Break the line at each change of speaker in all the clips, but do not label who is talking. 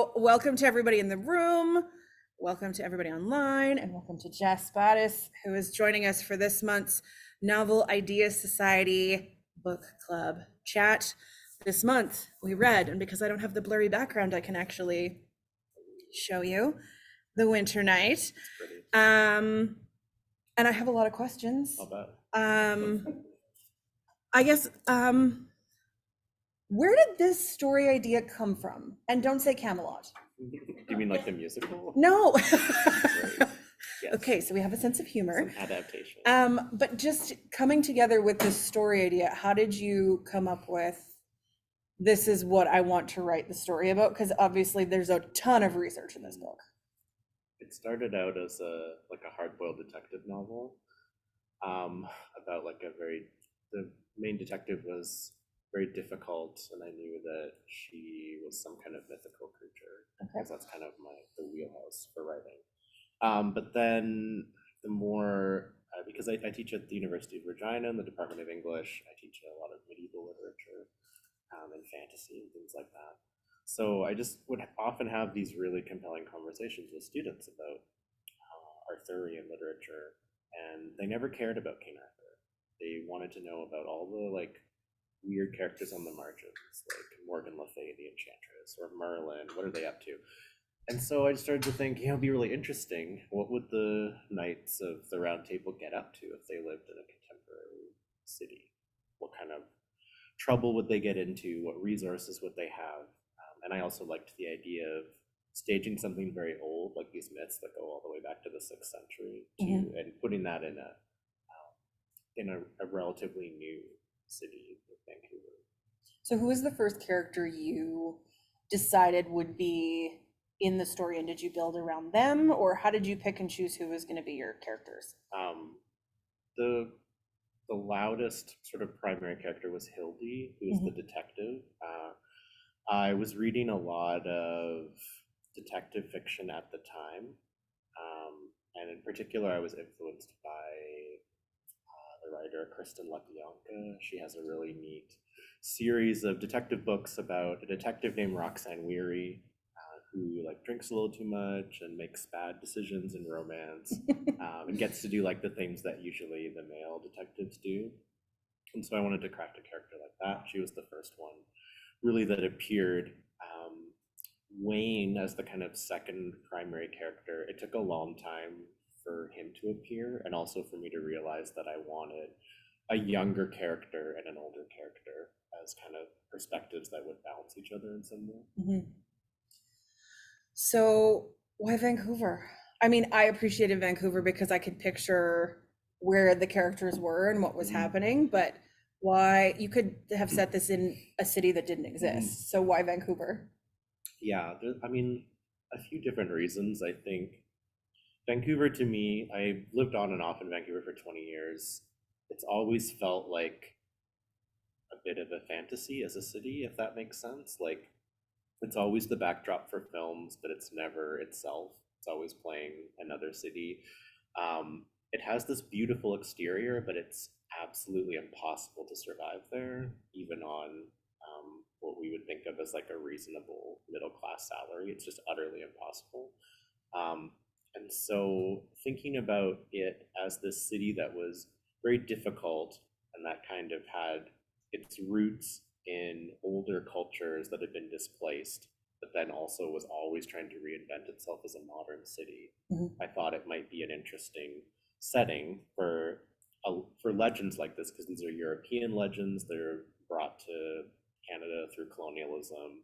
So welcome to everybody in the room. Welcome to everybody online, and welcome to Jes Battis, who is joining us for this month's Novel Ideas Society Book Club chat. This month we read, and because I don't have the blurry background, I can actually show you The Winter Night. And I have a lot of questions. I guess, where did this story idea come from? And don't say Camelot.
Do you mean like the musical?
No.
Yes.
Okay, so we have a sense of humor.
Some adaptation.
But just coming together with this story idea, how did you come up with, this is what I want to write the story about? Because obviously there's a ton of research in this book.
It started out as a hard-boiled detective novel about the main detective was very difficult, and I knew that she was some kind of mythical creature, because that's kind of the wheelhouse for writing. But then the more, because I teach at the University of Regina in the Department of English, I teach a lot of medieval literature and fantasy and things like that. So I just would often have these really compelling conversations with students about Arthurian literature, and they never cared about King Arthur. They wanted to know about all the weird characters on the margins, like Morgan Le Fay the Enchantress or Merlin. What are they up to? And so I started to think, it'd be really interesting. What would the Knights of the Round Table get up to if they lived in a contemporary city? What kind of trouble would they get into? What resources would they have? And I also liked the idea of staging something very old, like these myths that go all the way back to the 6th century, and putting that in a relatively new city, Vancouver.
So who was the first character you decided would be in the story, and did you build around them, or how did you pick and choose who was going to be your characters?
The loudest sort of primary character was Hildy, who was the detective. I was reading a lot of detective fiction at the time, and in particular I was influenced by the writer Kristen Lepionka. She has a really neat series of detective books about a detective named Roxanne Weary, who drinks a little too much and makes bad decisions in romance, and gets to do the things that usually the male detectives do. And so I wanted to craft a character like that. She was the first one really that appeared. Wayne, as the kind of second primary character, it took a long time for him to appear, and also for me to realize that I wanted a younger character and an older character as kind of perspectives that would balance each other in some way.
So why Vancouver? I mean, I appreciated Vancouver because I could picture where the characters were and what was happening, but why? You could have set this in a city that didn't exist. So why Vancouver?
Yeah, a few different reasons. I think Vancouver, to me, I lived on and off in Vancouver for 20 years. It's always felt like a bit of a fantasy as a city, if that makes sense. It's always the backdrop for films, but it's never itself. It's always playing another city. It has this beautiful exterior, but it's absolutely impossible to survive there, even on what we would think of as a reasonable middle-class salary. It's just utterly impossible. And so thinking about it as this city that was very difficult and that kind of had its roots in older cultures that had been displaced, but then also was always trying to reinvent itself as a modern city. I thought it might be an interesting setting for legends like this, because these are European legends. They're brought to Canada through colonialism.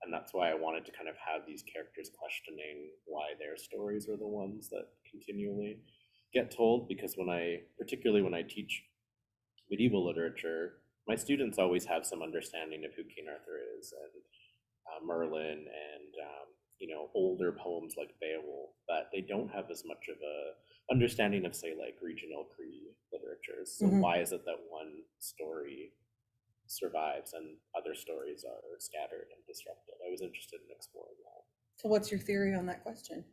And that's why I wanted to kind of have these characters questioning why their stories are the ones that continually get told. Because particularly when I teach medieval literature, my students always have some understanding of who King Arthur is, and Merlin, and older poems like Beowulf, but they don't have as much of a understanding of, say, regional Cree literatures. So why is it that one story survives and other stories are scattered and disrupted? I was interested in exploring that.
So what's your theory on that question?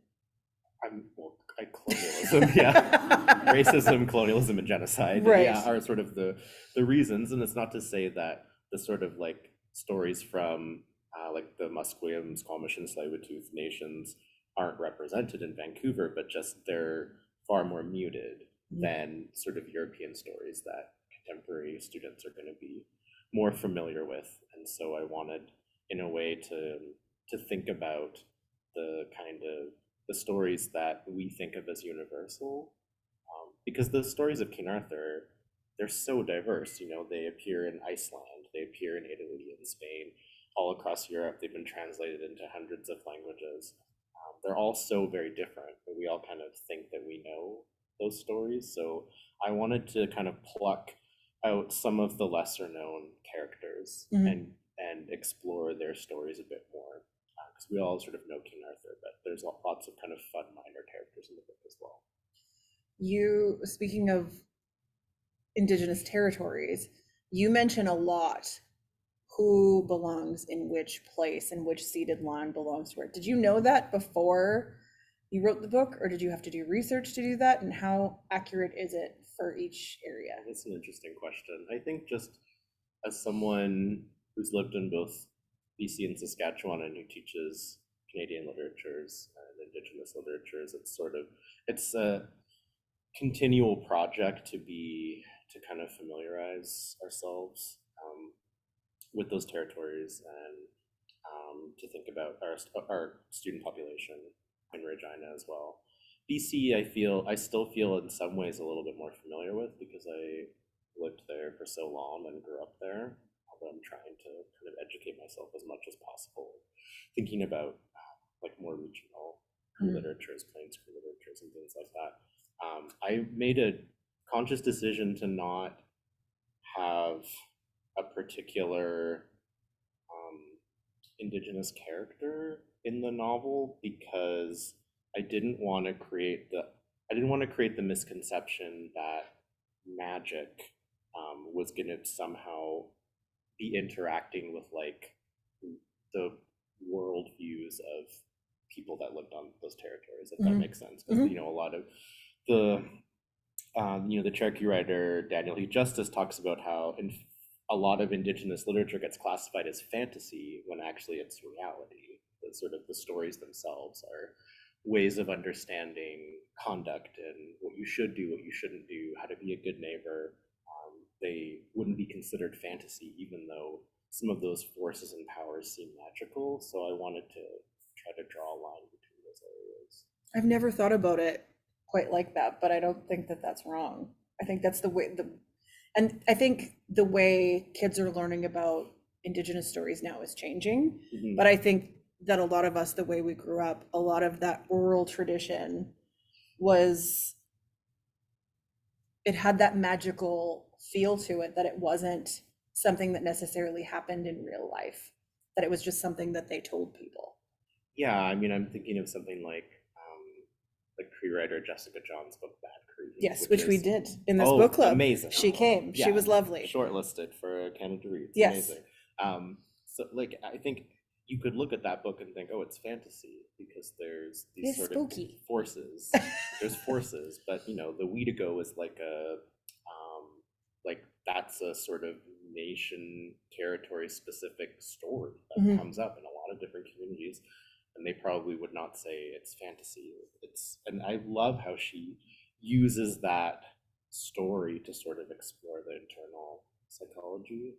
Colonialism, yeah. Racism, colonialism, and genocide, are sort of the reasons. And it's not to say that the sort of stories from like the Musqueam, Squamish, and Tsleil-Waututh nations aren't represented in Vancouver, but just they're far more muted than sort of European stories that contemporary students are going to be more familiar with. And so I wanted, in a way, to think about the kind of the stories that we think of as universal, because the stories of King Arthur, they're so diverse. You know, they appear in Iceland, they appear in Italy and Spain, all across Europe. They've been translated into hundreds of languages. They're all so very different, but we all kind of think that we know those stories. So I wanted to kind of pluck out some of the lesser known characters and explore their stories a bit more, because we all sort of know King Arthur, but there's lots of kind of fun minor characters in the book as well.
You, speaking of Indigenous territories, you mention a lot who belongs in which place and which ceded land belongs to where. Did you know that before you wrote the book, or did you have to do research to do that? And how accurate is it for each area?
That's an interesting question. I think just as someone who's lived in both BC and Saskatchewan and who teaches Canadian literatures and Indigenous literatures, it's a continual project to kind of familiarize ourselves with those territories, and to think about our student population in Regina as well. BC, I still feel in some ways a little bit more familiar with, because I lived there for so long and grew up there. Although I'm trying to kind of educate myself as much as possible, thinking about like more regional literatures, plains literatures, and things like that. I made a conscious decision to not have a particular Indigenous character in the novel, because I didn't want to create the misconception that magic was going to somehow be interacting with like the world views of people that lived on those territories, if that makes sense. Because you know, a lot of the the Cherokee writer Daniel He Justice talks about how a lot of Indigenous literature gets classified as fantasy when actually it's reality. The sort of the stories themselves are ways of understanding conduct and what you should do, what you shouldn't do, how to be a good neighbor. They wouldn't be considered fantasy, even though some of those forces and powers seem magical. So I wanted to try to draw a line between those areas.
I've never thought about it quite like that, but I don't think that that's wrong. I think that's the way and I think the way kids are learning about Indigenous stories now is changing. But I think that a lot of us, the way we grew up, a lot of that oral tradition it had that magical feel to it, that it wasn't something that necessarily happened in real life, that it was just something that they told people.
Yeah, I mean, I'm thinking of something like Cree writer Jessica John's book Bad Cree.
Yes, which we did in this book club.
Amazing.
She came.
Yeah,
she was lovely.
Shortlisted for Canada Reads.
Yes.
Amazing. So like I think you could look at that book and think, oh, it's fantasy, because there's these sort
spooky
of forces. There's forces, but you know, the Weedigo is like that's a sort of nation territory specific story that comes up in a lot of different communities, and they probably would not say it's fantasy. And I love how she uses that story to sort of explore the internal psychology of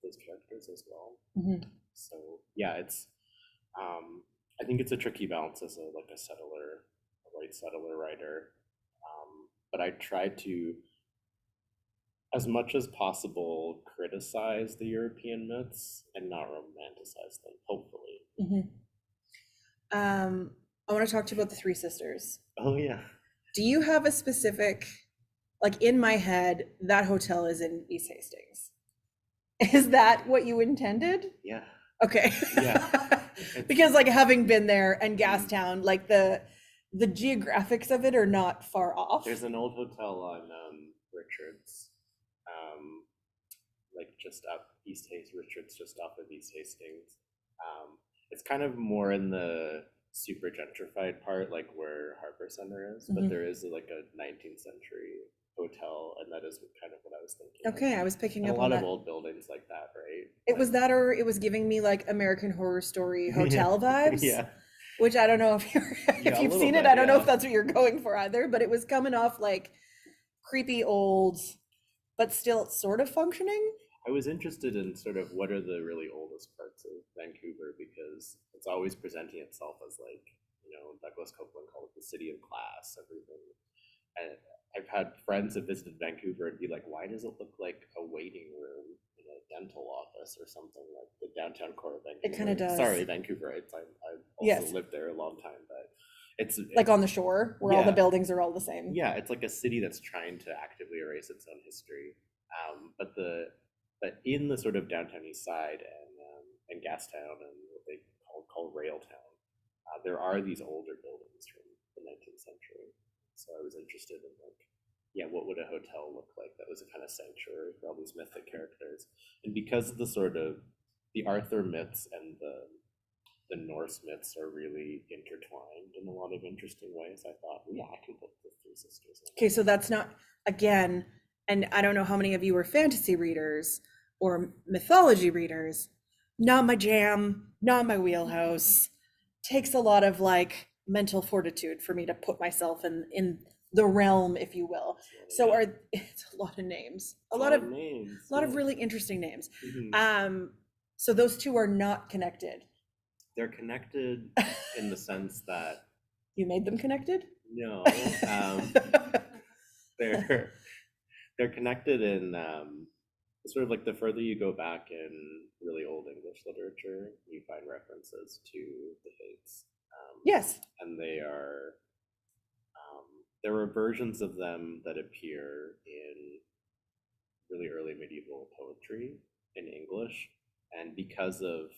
those characters as well. So yeah, I think it's a tricky balance as a white settler writer. But I try to, as much as possible, criticize the European myths and not romanticize them, hopefully.
I want to talk to you about the Three Sisters.
Oh yeah.
Do you have a specific, like in my head, that hotel is in East Hastings? Is that what you intended?
Yeah.
Okay.
Yeah.
Because like having been there and Gastown, like the geographics of it are not far off.
There's an old hotel on Richards, like just up East Hastings. Richards just off of East Hastings. It's kind of more in the super gentrified part, like where Harper Center is, but there is like a 19th century hotel, and that is kind of what I was thinking.
Okay, I was picking
And a
up
lot
on
of
that.
old buildings like that, right?
It was
Like,
that, or it was giving me like American Horror Story hotel vibes,
yeah,
which I don't know if if
yeah, a
you've
little
seen it.
bit,
I don't know if
yeah.
that's what you're going for either, but it was coming off like creepy old, but still sort of functioning.
I was interested in sort of what are the really oldest parts of Vancouver because it's always presenting itself as like, Douglas Copeland called it the city of class, everything. And I've had friends that visited Vancouver and be like, why does it look like a waiting room in a dental office or something like the downtown core of
It kind of
Vancouver?
does.
Sorry, Vancouverites. I've also
Yes,
lived there a long time, but it's
like on the shore where all the
yeah,
buildings are all the same.
yeah, it's like a city that's trying to actively erase its own history. But in the sort of downtown east side and Gastown and what they call Railtown, there are these older buildings from the 19th century. So I was interested in like, yeah, what would a hotel look like that was a kind of sanctuary for all these mythic characters? And because of the sort of the Arthur myths and the Norse myths are really intertwined in a lot of interesting ways, I thought, well, yeah, I can put the three sisters in.
Okay, so that's not, again, and I don't know how many of you are fantasy readers or mythology readers. Not my jam, not my wheelhouse. Takes a lot of like mental fortitude for me to put myself in the realm, if you will. So
Yeah,
are it's a lot of names,
a lot of names.
a lot
Yeah.
of really interesting names.
Mhm.
So those two are not connected.
They're connected in the sense that
You made them connected?
no, they're they're connected in sort of like the further you go back in really old English literature, you find references to the Fates,
Yes.
and there were versions of them that appear in really early medieval poetry in English, and because of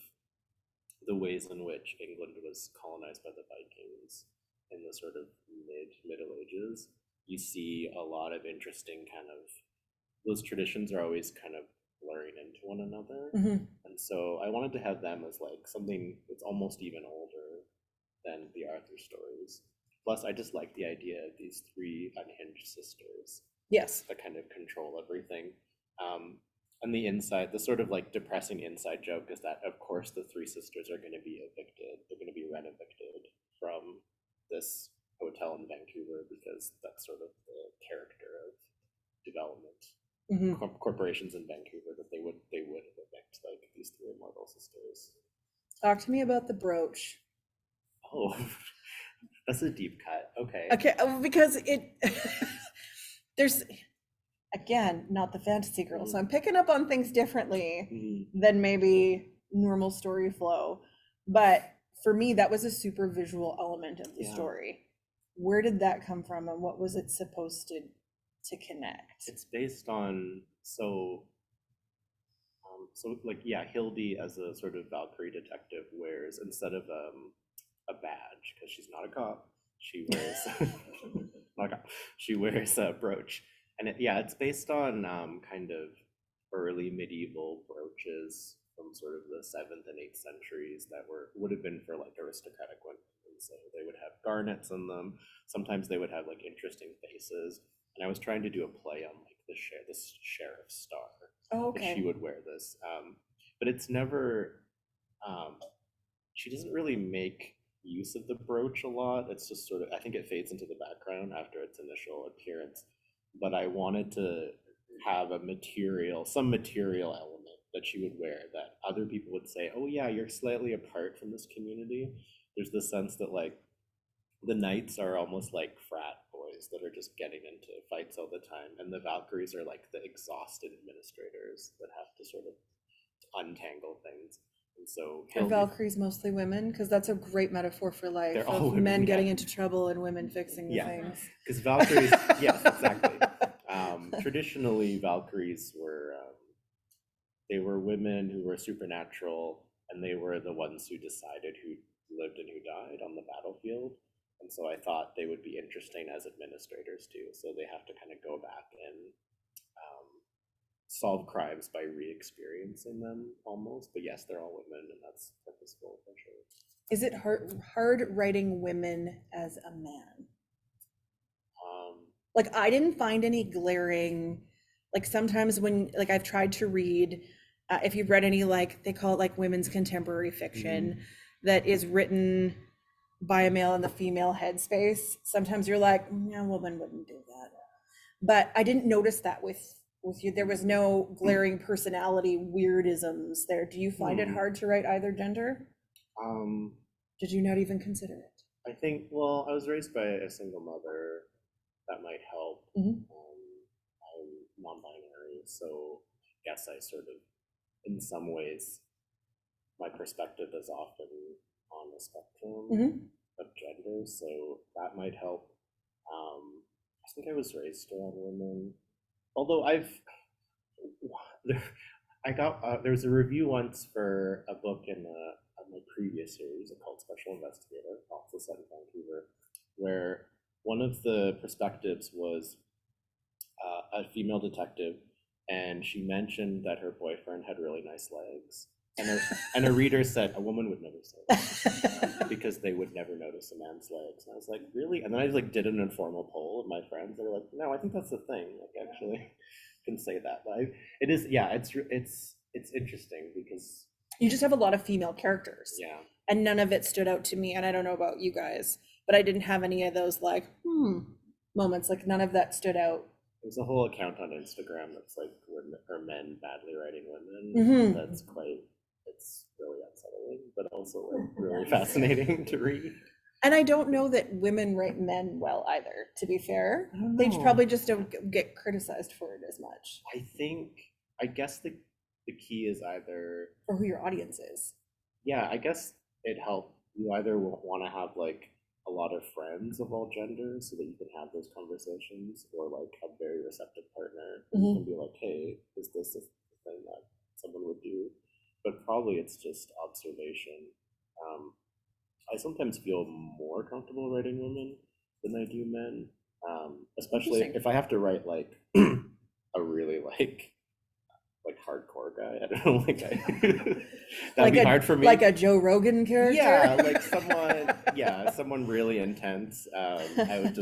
the ways in which England was colonized by the Vikings in the sort of Middle Ages, you see a lot of interesting kind of those traditions are always kind of blurring into one another.
Mhm.
And so I wanted to have them as like something that's almost even older than the Arthur stories. Plus, I just like the idea of these three unhinged sisters
Yes.
that kind of control everything. Um, and the sort of like depressing inside joke is that, of course, the three sisters are going to be evicted. They're going to be rent evicted from this hotel in Vancouver because that's sort of the character of development
Mhm.
corporations in Vancouver that they would evict like these three immortal sisters.
Talk to me about the brooch.
Oh, that's a deep cut. Okay.
Okay, because it there's again not the fantasy girl, so I'm picking up on things differently
Mhm.
than maybe normal story flow. But for me, that was a super visual element of the
Yeah.
story. Where did that come from, and what was it supposed to connect?
It's based on so like yeah, Hildy as a sort of Valkyrie detective wears instead of a badge because she's not a cop. She wears not a cop. She wears a brooch, and it's based on kind of early medieval brooches from sort of the 7th and 8th centuries that would have been for like aristocratic women. And so they would have garnets in them. Sometimes they would have like interesting faces. And I was trying to do a play on like this sheriff's star
Oh,
that she
okay.
would wear this. But it's never um, she doesn't really make use of the brooch a lot. It's just sort of I think it fades into the background after its initial appearance. But I wanted to have some material element that she would wear that other people would say, "Oh yeah, you're slightly apart from this community." There's the sense that like the knights are almost like frat boys that are just getting into fights all the time, and the Valkyries are like the exhausted administrators that have to sort of untangle things. And so
Are
Hildy,
Valkyries mostly women? Because that's a great metaphor for life
they're all
of
women,
men getting
yeah.
into trouble and women fixing the
Yeah,
things.
because Valkyries, yes, exactly. Traditionally, Valkyries they were women who were supernatural, and they were the ones who decided who lived and who died on the battlefield. And so I thought they would be interesting as administrators too. So they have to kind of go back and um, solve crimes by re-experiencing them almost. But yes, they're all women, and that's purposeful for sure.
Is it hard writing women as a man?
Um,
Like I didn't find any glaring, like sometimes when, like I've tried to read, if you've read any, like they call it like women's contemporary fiction that is written by a male in the female headspace, sometimes you're like, "Mm, a woman wouldn't do that." But I didn't notice that with you. There was no glaring personality weirdisms there. Do you find it
Hmm.
hard to write either gender?
Um,
Did you not even consider it?
I think, well, I was raised by a single mother. That might help.
Mhm.
I'm non-binary, so I guess I sort of, in some ways, my perspective is often on the spectrum
Mhm.
of gender, so that might help. I think I was raised around women, although I got there was a review once for a book in the previous series called Special Investigator, also set in Vancouver, where one of the perspectives was a female detective, and she mentioned that her boyfriend had really nice legs, and a reader said a woman would never say that because they would never notice a man's legs. And I was like, really? And then I like did an informal poll of my friends. They were like, no, I think that's the thing. Like, actually, can say that. But it is, yeah, it's interesting because
You just have a lot of female characters.
yeah,
And none of it stood out to me. And I don't know about you guys, but I didn't have any of those like, moments. Like none of that stood out.
there's a whole account on Instagram that's like are men badly writing women. That's quite, it's really unsettling, but also like really fascinating to read.
And I don't know that women write men well either, to be fair.
I don't
They
know.
probably just don't get criticized for it as much,
I guess the key is either,
or who your audience is.
yeah, I guess it helped. You either want to have like a lot of friends of all genders so that you can have those conversations, or like a very receptive partner who can be like, hey, is this a thing that someone would do? But probably it's just observation. Um, I sometimes feel more comfortable writing women than I do men, especially
Interesting.
if I have to write like a really like hardcore guy. I don't know, like that'd
Like
be
a,
hard for me.
like a Joe Rogan character.
Yeah, like someone really intense. I would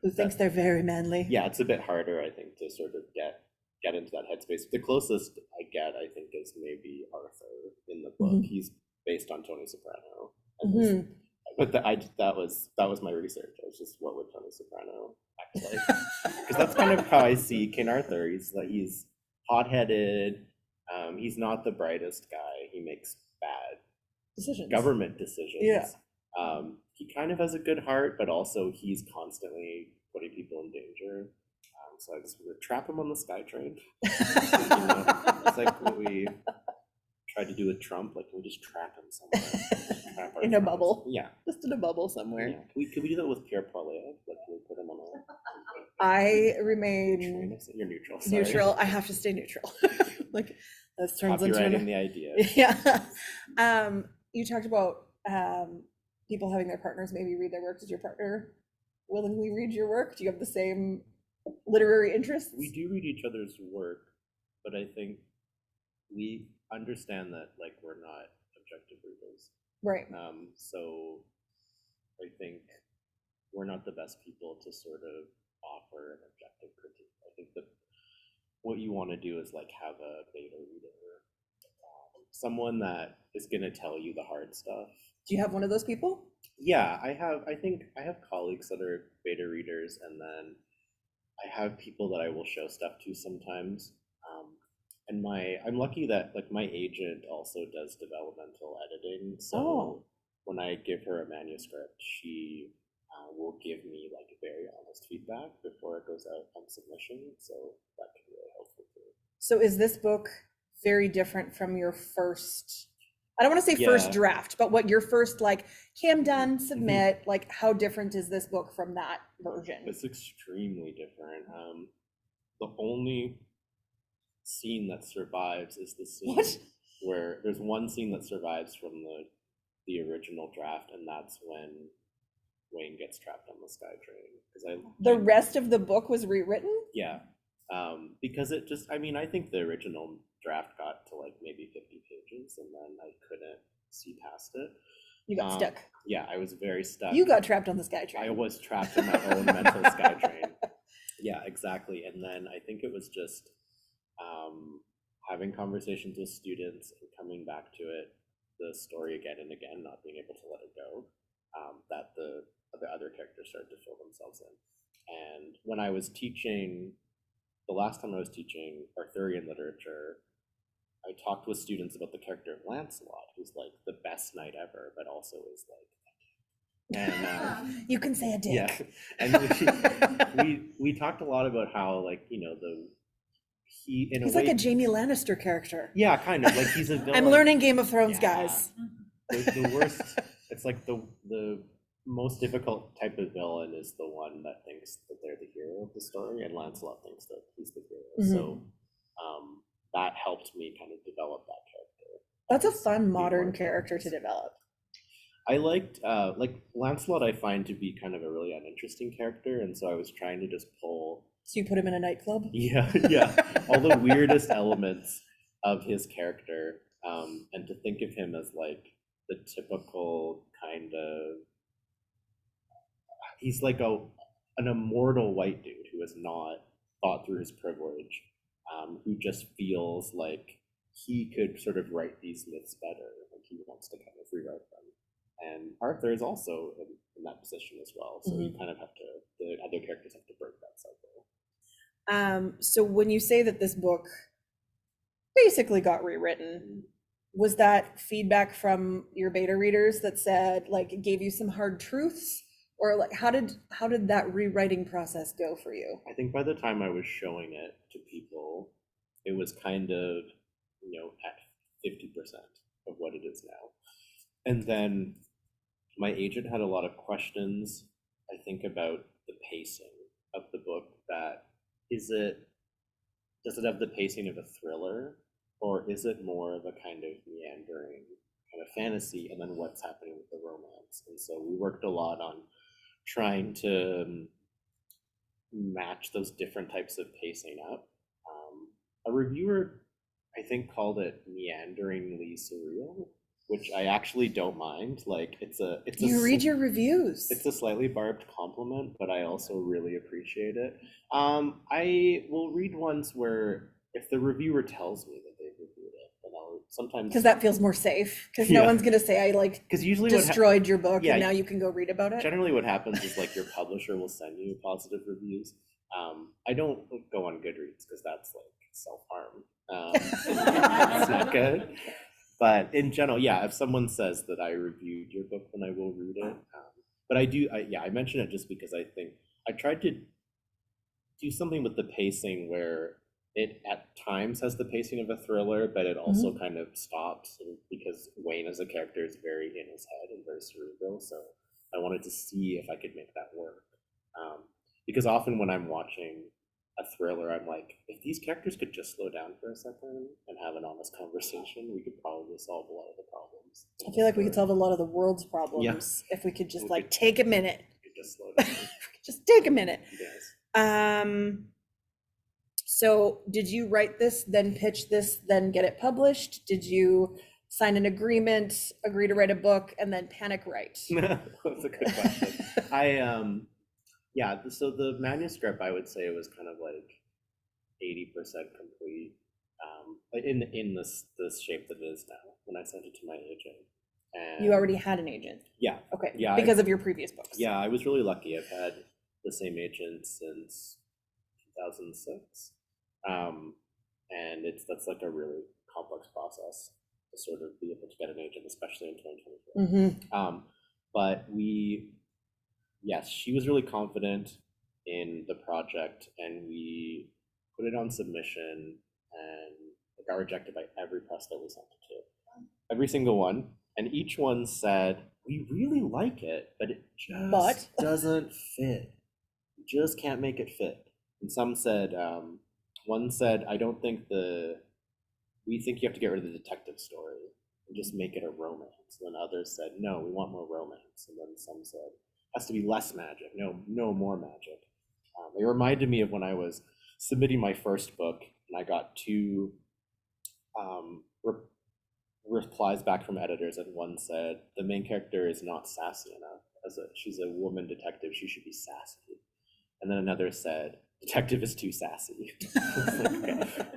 Who thinks they're very manly.
yeah, it's a bit harder, I think, to sort of get into that headspace. The closest I get, I think, is maybe Arthur in the book. He's based on Tony Soprano, and but that was my research. I was just, what would Tony Soprano act like? Because that's kind of how I see King Arthur. He's hot-headed. He's not the brightest guy. He makes bad
Decisions.
government decisions.
Yeah.
He kind of has a good heart, but also he's constantly putting people in danger. So I just would trap him on the SkyTrain. It's like what we tried to do with Trump. Like, we just trap him somewhere.
In a bubble.
Yeah.
Just in a bubble somewhere.
Yeah. Could we do that with Pierre Poilievre? Like, can we put him on a
I
train?
remain
You're neutral. Sorry.
neutral. I have to stay neutral. Like that turns into
Copyrighting the idea.
yeah. You talked about people having their partners maybe read their work. Does your partner willingly read your work? Do you have the same literary interests?
We do read each other's work, but I think we understand that like we're not objective readers.
Right.
So I think we're not the best people to sort of offer an objective critique. I think that what you want to do is like have a beta reader, someone that is going to tell you the hard stuff.
Do you have one of those people?
Yeah, I think I have colleagues that are beta readers, and then I have people that I will show stuff to sometimes. And I'm lucky that like my agent also does developmental editing. So when I give her a manuscript, she will give me like very honest feedback before it goes out on submission. So that can be really helpful too.
So is this book very different from your first, I don't want to say first draft, but what your first like, Cam done, submit, like how different is this book from that version?
It's extremely different. The only scene that survives is the scene where there's one scene that survives from the original draft, and that's when Wayne gets trapped on the SkyTrain.
The rest of the book was rewritten?
Yeah. Because it just, I mean, I think the original draft got to like maybe 50 pages, and then I couldn't see past it.
You got stuck.
Yeah, I was very stuck.
You got trapped on the SkyTrain.
I was trapped in my own mental SkyTrain. Yeah, exactly. And then I think it was just having conversations with students and coming back to it, the story again and again, not being able to let it go, that the other characters started to fill themselves in. And when I was teaching, the last time I was teaching Arthurian literature, I talked with students about the character of Lancelot, who's like the best knight ever, but also is like, and
You can say a dick.
yeah, and we talked a lot about how, like, you know, in a
He's
way,
like a Jamie Lannister character.
yeah, kind of like he's a villain.
I'm learning Game of Thrones,
Yeah.
guys.
The worst. It's like the most difficult type of villain is the one that thinks that they're the hero of the story, and Lancelot thinks that he's the hero. So that helped me kind of develop that character.
That's a fun modern character to develop.
I liked like Lancelot. I find to be kind of a really uninteresting character, and so I was trying to just pull.
So you put him in a nightclub?
Yeah, all the weirdest elements of his character, and to think of him as like the typical kind of, he's like an immortal white dude who has not thought through his privilege, who just feels like he could sort of write these myths better, like he wants to kind of rewrite them. And Arthur is also in that position as well, so you kind of have to, the other characters have to break that cycle.
So when you say that this book basically got rewritten, was that feedback from your beta readers that said, like, it gave you some hard truths, or like how did that rewriting process go for you?
I think by the time I was showing it to people, it was kind of, you know, at 50% of what it is now. And then my agent had a lot of questions, I think, about the pacing of the book. That does it have the pacing of a thriller, or is it more of a kind of meandering kind of fantasy, and then what's happening with the romance? And so we worked a lot on trying to match those different types of pacing up. A reviewer, I think, called it meanderingly surreal, which I actually don't mind. Like,
You read your reviews.
It's a slightly barbed compliment, but I also really appreciate it. I will read ones where if the reviewer tells me that they've reviewed it, then I'll sometimes,
because that feels more safe. Because no one's gonna say I like
because usually
destroyed your book and now you can go read about it.
Generally, what happens is like your publisher will send you positive reviews. I don't go on Goodreads because that's like self-harm. It's not good. But in general, yeah, if someone says that I reviewed your book, then I will read it. But I mention it just because I think I tried to do something with the pacing where it at times has the pacing of a thriller, but it also kind of stops, because Wayne as a character is very in his head and very cerebral. So I wanted to see if I could make that work. Because often when I'm watching a thriller, I'm like, if these characters could just slow down for a second and have an honest conversation, we could probably solve a lot of the problems.
I feel like we could solve a lot of the world's problems if we could just take a minute.
We could just slow down.
Just take a minute.
Yes.
So did you write this, then pitch this, then get it published? Did you sign an agreement, agree to write a book, and then panic write?
That's a good question. So the manuscript, I would say it was kind of like 80% complete, in this shape that it is now when I sent it to my agent. And
you already had an agent?
Yeah.
Okay.
Yeah.
Because of your previous books?
Yeah, I was really lucky. I've had the same agent since 2006. And that's like a really complex process to sort of be able to get an agent, especially in 2024. But yes, she was really confident in the project, and we put it on submission, and it got rejected by every press that we sent it to. Every single one. And each one said, we really like it, but it just doesn't fit. We just can't make it fit. And some said, one said, we think you have to get rid of the detective story and just make it a romance. And then others said, no, we want more romance. And then some said, it has to be less magic. No more magic. It reminded me of when I was submitting my first book, and I got two replies back from editors, and one said, the main character is not sassy enough. She's a woman detective, she should be sassy. And then another said, detective is too sassy. It's like,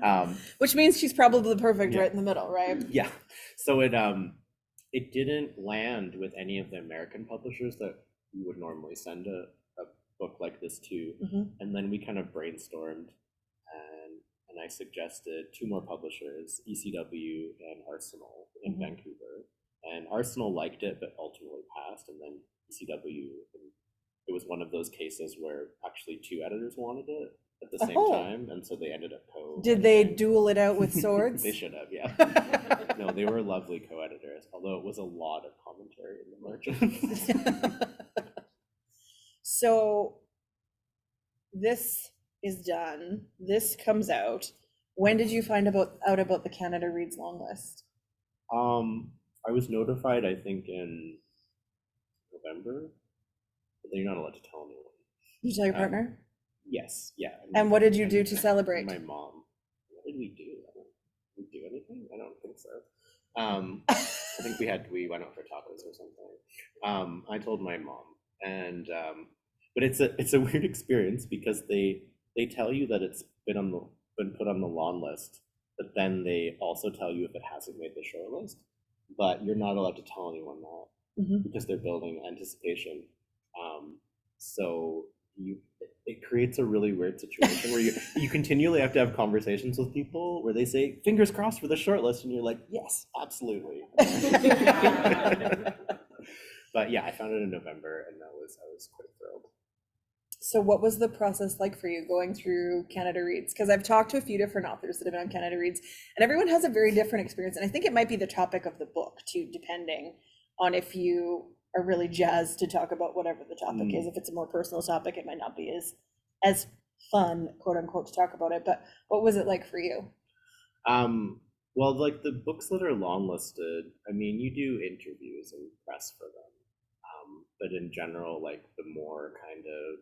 okay.
Which means she's probably perfect
Yeah.
right in the middle, right?
Yeah. So it didn't land with any of the American publishers that we would normally send a book like this to.
Mhm.
And then we kind of brainstormed, and I suggested two more publishers, ECW and Arsenal in
Mhm.
Vancouver. And Arsenal liked it, but ultimately passed. And then ECW, it was one of those cases where actually two editors wanted it at the same
Oh.
time, and so they ended up
Did they duel it out with swords?
They should have, yeah. No, they were lovely co-editors, although it was a lot of commentary in the margins.
So this is done. This comes out. When did you find out about the Canada Reads long list?
I was notified, I think, in November, but then you're not allowed to tell anyone.
Did you tell your partner?
Yes, yeah.
And what did you do to celebrate?
My mom. What did we do? Did we do anything? I don't think so. I think we went out for tacos or something. I told my mom, and but it's a weird experience because they tell you that it's been put on the long list, but then they also tell you if it hasn't made the short list, but you're not allowed to tell anyone that
Mhm.
because they're building anticipation. So it creates a really weird situation where you continually have to have conversations with people where they say fingers crossed for the short list, and you're like, yes, absolutely. But yeah, I found it in November, and I was quite thrilled.
So what was the process like for you going through Canada Reads? Because I've talked to a few different authors that have been on Canada Reads, and everyone has a very different experience. And I think it might be the topic of the book too, depending on if you are really jazzed to talk about whatever the topic is. If it's a more personal topic, it might not be as fun, quote unquote, to talk about it. But what was it like for you?
Well, like the books that are long listed, I mean, you do interviews and press for them. But in general, like the more kind of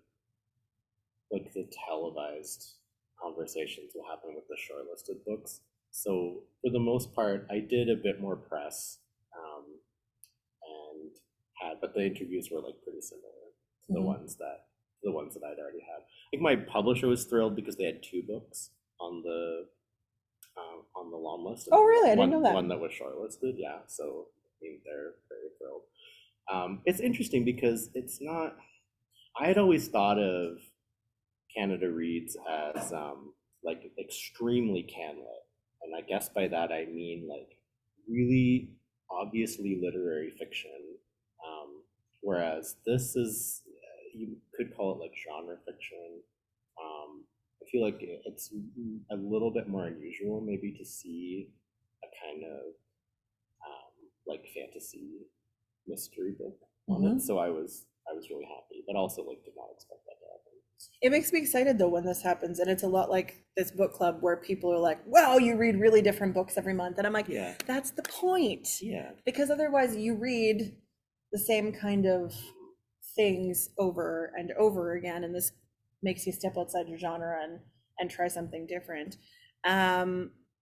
like the televised conversations will happen with the shortlisted books. So for the most part, I did a bit more press, and but the interviews were like pretty similar to the ones that I'd already had. I think my publisher was thrilled because they had two books on the long list.
Oh, really? I didn't know that.
One that was shortlisted, yeah. So I think they're very thrilled. It's interesting because it's not. I had always thought of Canada Reads as like extremely canlit, and I guess by that I mean like really obviously literary fiction. Whereas this is, you could call it like genre fiction. I feel like it's a little bit more unusual maybe to see a kind of like fantasy mystery book on it. So I was really happy, but also like did not expect that to happen.
It makes me excited though when this happens, and it's a lot like this book club where people are like, wow, you read really different books every month. And I'm like,
Yeah.
that's the point.
Yeah.
Because otherwise you read the same kind of things over and over again, and this makes you step outside your genre and try something different.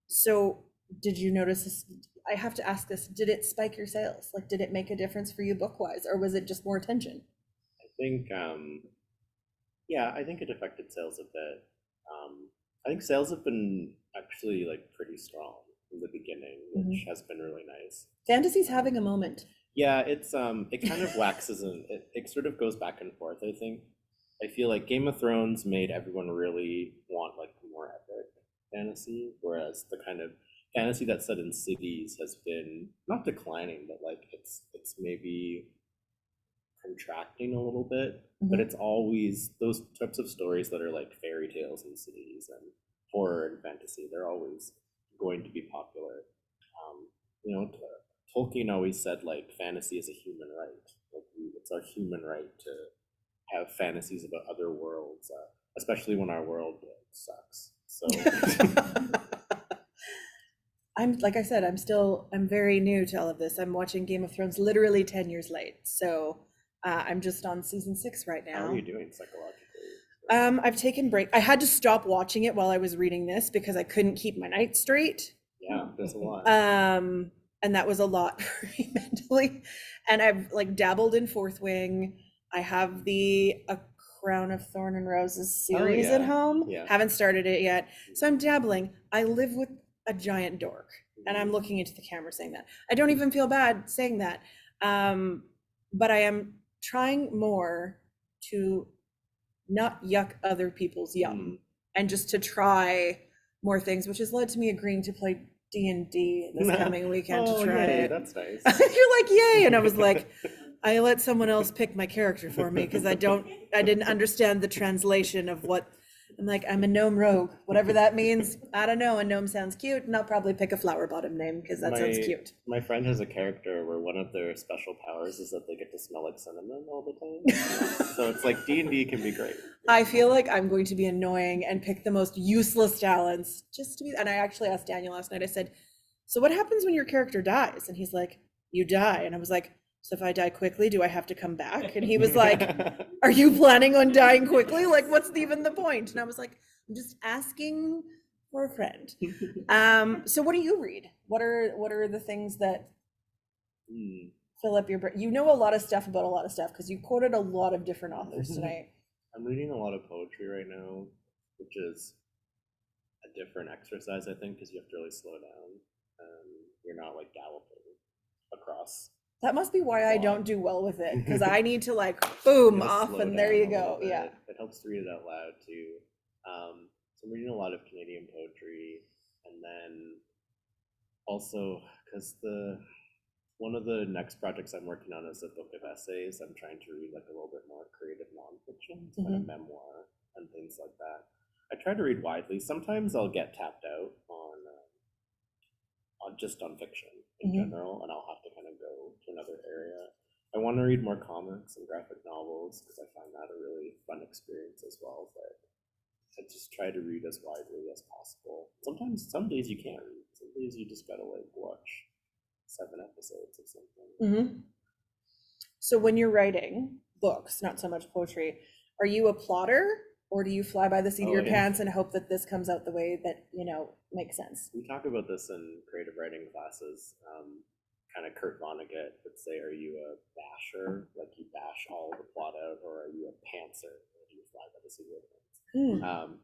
So did you notice this? I have to ask this, did it spike your sales? Like, did it make a difference for you book-wise, or was it just more attention?
I think yeah, I think it affected sales a bit. I think sales have been actually like pretty strong in the beginning, which has been really nice.
Fantasy's having a moment.
Yeah, it's it kind of waxes and it sort of goes back and forth, I think. I feel like Game of Thrones made everyone really want like more epic fantasy, whereas the kind of fantasy that's set in cities has been not declining, but like it's maybe contracting a little bit. But it's always those types of stories that are like fairy tales in cities and horror and fantasy. They're always going to be popular. You know, Tolkien always said like fantasy is a human right. Like it's our human right to have fantasies about other worlds, especially when our world sucks. So
I'm, like I said, I'm very new to all of this. I'm watching Game of Thrones literally 10 years late. So I'm just on season 6 right now.
how are you doing psychologically?
I've taken break. I had to stop watching it while I was reading this because I couldn't keep my night straight.
Yeah, there's a lot.
And that was a lot for me mentally. And I've like dabbled in Fourth Wing. I have the Crown of Thorn and Roses series at
yeah.
home.
Yeah.
Haven't started it yet. So I'm dabbling. I live with a giant dork, and I'm looking into the camera saying that. I don't even feel bad saying that. But I am trying more to not yuck other people's yum and just to try more things, which has led to me agreeing to play D&D this coming weekend to try
yay,
it.
that's nice.
You're like, yay. And I was like, I let someone else pick my character for me because I didn't understand the translation of what, I'm like, I'm a gnome rogue, whatever that means. I don't know. A gnome sounds cute, and I'll probably pick a flower bottom name because that sounds cute.
My friend has a character where one of their special powers is that they get to smell like cinnamon all the time. So it's like D&D can be great.
I feel like I'm going to be annoying and pick the most useless talents just to be, and I actually asked Daniel last night, I said, so what happens when your character dies? And he's like, you die. And I was like, so if I die quickly, do I have to come back? And he was like, are you planning on dying quickly? Like, what's even the point? And I was like, I'm just asking for a friend. So what do you read? What are the things that fill up your brain? You know a lot of stuff about a lot of stuff because you quoted a lot of different authors tonight.
I'm reading a lot of poetry right now, which is a different exercise, I think, because you have to really slow down. You're not like galloping across.
That must be why I don't do well with it, because I need to like boom off and there you go. Yeah.
It helps to read it out loud too. So I'm reading a lot of Canadian poetry, and then also because one of the next projects I'm working on is a book of essays. I'm trying to read like a little bit more creative nonfiction, kind of memoir and things like that. I try to read widely. Sometimes I'll get tapped out on just on fiction in general, and I'll have to kind of go to another area. I want to read more comics and graphic novels because I find that a really fun experience as well. But I just try to read as widely as possible. Sometimes, some days you can't read. Some days you just gotta like watch 7 episodes of something.
So when you're writing books, not so much poetry, are you a plotter? Or do you fly by the seat of your pants and hope that this comes out the way that, makes sense?
We talk about this in creative writing classes. Kind of Kurt Vonnegut would say, are you a basher, like you bash all the plot out, or are you a pantser, or do you fly by the seat of your pants?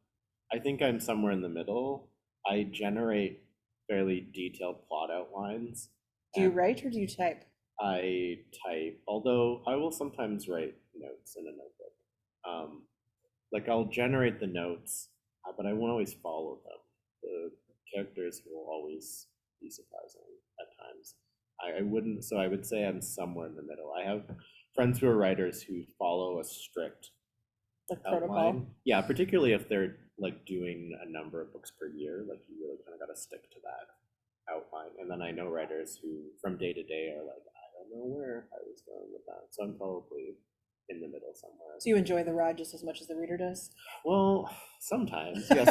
I think I'm somewhere in the middle. I generate fairly detailed plot outlines.
Do you write or do you type?
I type, although I will sometimes write notes in a notebook. Like I'll generate the notes, but I won't always follow them. The characters will always be surprising at times. I wouldn't, so I would say I'm somewhere in the middle. I have friends who are writers who follow a strict
protocol.
Yeah, particularly if they're like doing a number of books per year, like you really kind of got to stick to that outline. And then I know writers who from day to day are like, I don't know where I was going with that. So I'm probably in the middle somewhere.
So you enjoy the ride just as much as the reader does?
Well, sometimes, yeah.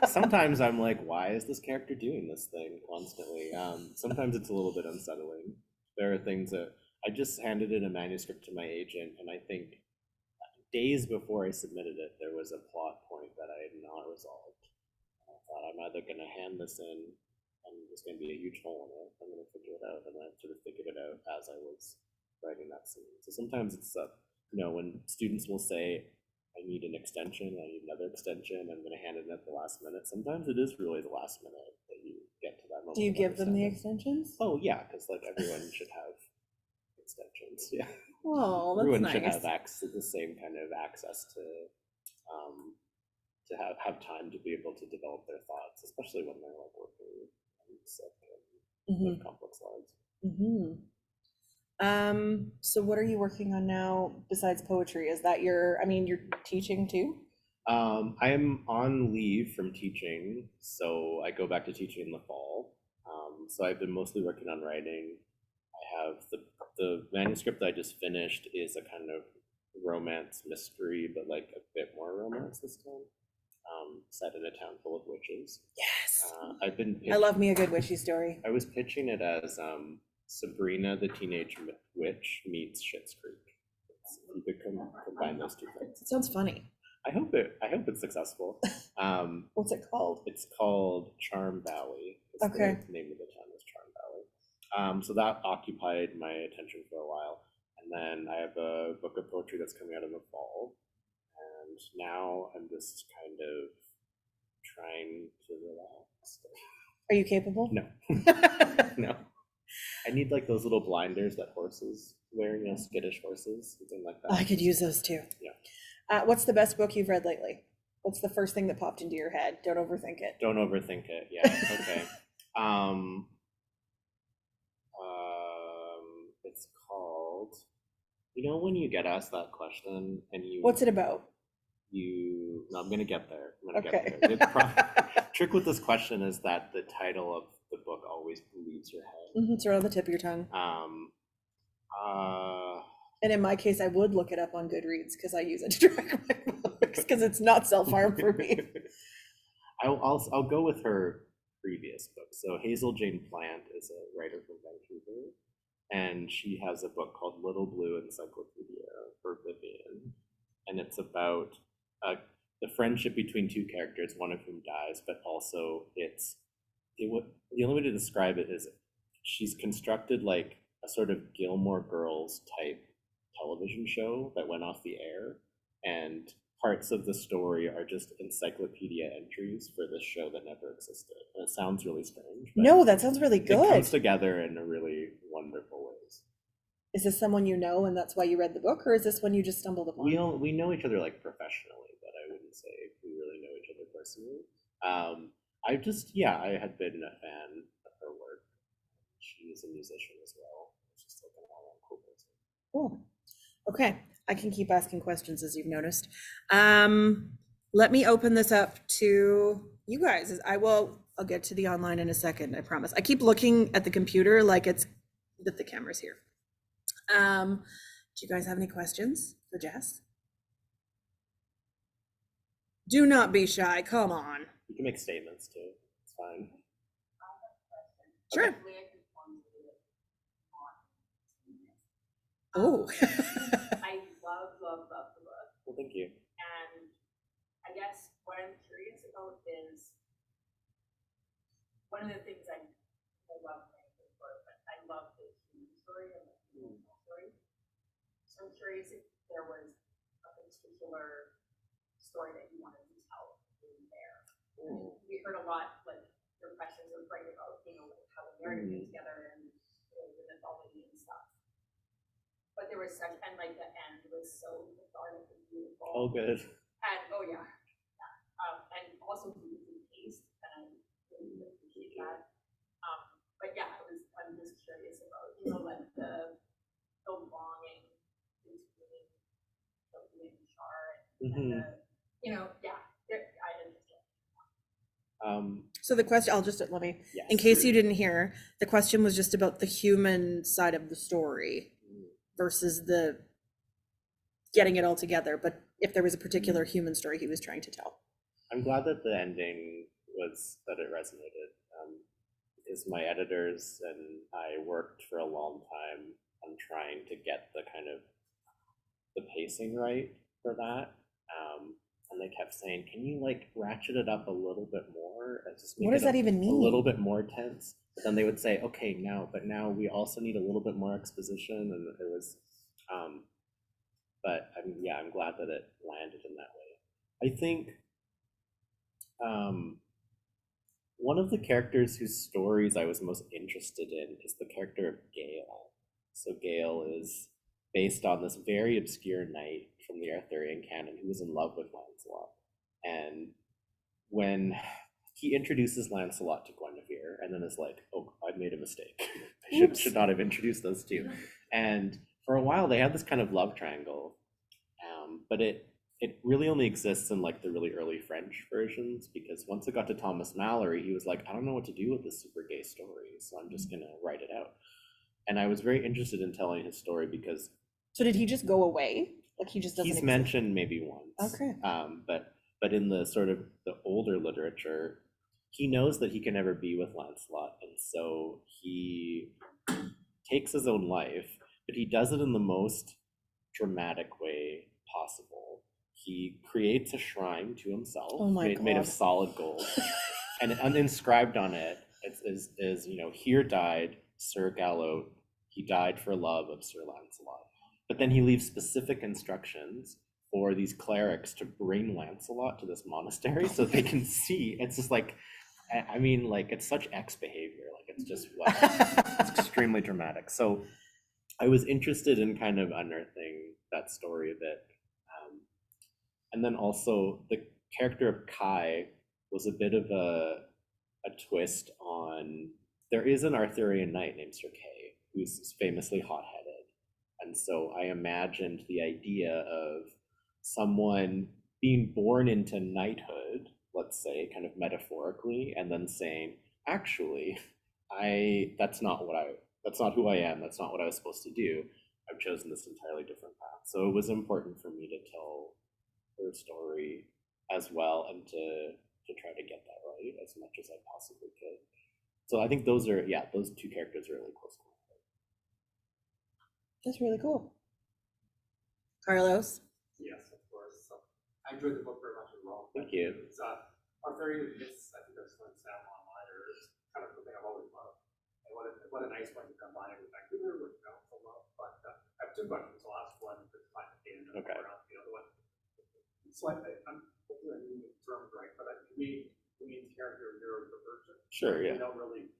Sometimes I'm like, why is this character doing this thing constantly? Sometimes it's a little bit unsettling. There are things that I just handed in a manuscript to my agent, and I think days before I submitted it, there was a plot point that I had not resolved. I thought I'm either going to hand this in, and there's going to be a huge hole in it. I'm going to figure it out, and I sort of figured it out as I was writing that scene. So sometimes it's when students will say, I need an extension, I need another extension, I'm going to hand it in at the last minute. Sometimes it is really the last minute that you get to that moment.
Do you give them the extensions?
Oh yeah, because like everyone should have extensions. Yeah.
Oh, that's
everyone
nice.
should have the same kind of access to have time to be able to develop their thoughts, especially when they're like working and sick and with complex lives.
So what are you working on now besides poetry? Is that you're teaching too?
I am on leave from teaching, so I go back to teaching in the fall. So I've been mostly working on writing. I have the manuscript that I just finished is a kind of romance mystery, but like a bit more romance this time. Set in a town full of witches.
Yes.
I
love me a good witchy story.
I was pitching it as Sabrina the Teenage Witch meets Schitt's Creek. You could combine those two things.
It sounds funny.
I hope it's successful.
What's it called?
It's called Charm Valley.
Okay.
The name of the town is Charm Valley. So that occupied my attention for a while. And then I have a book of poetry that's coming out in the fall. now I'm just kind of trying to relax.
Are you capable?
No, no. I need like those little blinders that horses wear, you know, skittish horses, something like that.
I could use those too.
Yeah.
What's the best book you've read lately? What's the first thing that popped into your head? Don't overthink it.
Don't overthink it. Yeah. Okay. It's called. You know when you get asked that question and
What's it about?
no, I'm gonna get there. I'm gonna
Okay.
get there. The trick with this question is that the title of the book always leaves your head.
It's right on the tip of your tongue.
Uh,
And in my case, I would look it up on Goodreads because I use it to track my books because it's not self-harm for me.
I'll go with her previous book. So Hazel Jane Plant is a writer from Vancouver, and she has a book called Little Blue Encyclopedia for Vivian, and it's about the friendship between two characters, one of whom dies, but also the only way to describe it is she's constructed like a sort of Gilmore Girls type television show that went off the air, and parts of the story are just encyclopedia entries for this show that never existed. And it sounds really strange.
No, that sounds really good.
It comes together in a really wonderful ways.
Is this someone you know and that's why you read the book, or is this one you just stumbled upon?
We know each other like professionally, but I wouldn't say we really know each other personally. I had been a fan of her work. She's a musician as well. It's just like an all-around cool person.
Cool. Okay, I can keep asking questions as you've noticed. Let me open this up to you guys. I'll get to the online in a second, I promise. I keep looking at the computer like it's that the camera's here. Do you guys have any questions for Jess? Do not be shy, come on.
You can make statements too, it's fine.
Sure. Oh.
I love the book.
Well, thank you.
And I guess what I'm curious about is one of the things I love the book, but I love the human story and the emotional story. So I'm curious if there was a particular story that you wanted to tell in there. I mean, we heard a lot, like your questions were great about, like how the narrative came together and the mythology and stuff. But there was such, and like the end was so cathartic and beautiful.
Oh, good.
And yeah. And also beautifully paced, and I really appreciate that. But yeah, I'm just curious about, like the longing between Sophie and Char and I understand.
So the question,
Yes.
in case you didn't hear, the question was just about the human side of the story versus the getting it all together, but if there was a particular human story he was trying to tell.
I'm glad that the ending was that it resonated, because my editors and I worked for a long time on trying to get the kind of the pacing right for that, and they kept saying, "Can you like ratchet it up a little bit more? And just make
What does that even mean?
A little bit more tense." But then they would say, "Okay, now we also need a little bit more exposition," and it was, but I'm glad that it landed in that way. I think one of the characters whose stories I was most interested in is the character of Gale. So Gale is based on this very obscure knight from the Arthurian canon who was in love with Lancelot. And when he introduces Lancelot to Guinevere and then is like, "Oh, I made a mistake. I should not have introduced those two." And for a while they had this kind of love triangle, but it really only exists in like the really early French versions, because once it got to Thomas Mallory, he was like, "I don't know what to do with this super gay story, so I'm just gonna write it out." And I was very interested in telling his story because.
So did he just go away? Like he just doesn't
He's
exist?
mentioned maybe once.
Okay.
But in the sort of the older literature, he knows that he can never be with Lancelot, and so he takes his own life, but he does it in the most dramatic way possible. He creates a shrine to himself, made of solid gold, and inscribed on it is "Here died Sir Gallo. He died for love of Sir Lancelot." But then he leaves specific instructions for these clerics to bring Lancelot to this monastery so they can see. It's just like, I mean, like, it's such X behavior. Like, it's just, wow, it's extremely dramatic. So I was interested in kind of unearthing that story a bit. And then also the character of Kai was a bit of a twist on, there is an Arthurian knight named Sir Kay who's famously hot-headed. And so I imagined the idea of someone being born into knighthood, let's say, kind of metaphorically, and then saying, actually, that's not who I am, that's not what I was supposed to do. I've chosen this entirely different path. So it was important for me to tell her story as well, and to try to get that right as much as I possibly could. So I think those two characters are really close to my heart.
That's really cool. Carlos?
Yes, of course. So I enjoyed the book very much as well.
Thank you.
It's Arthurian myths, I think that's what Sam online, or it's kind of something I've always loved. And what a nice one to combine it with Vancouver, which I also love. But I have two questions. The last one is kind of
Okay.
around the other one. So I'm hopefully I'm using the terms right, but to me, it means character neurodivergent.
Sure,
We
yeah.
don't really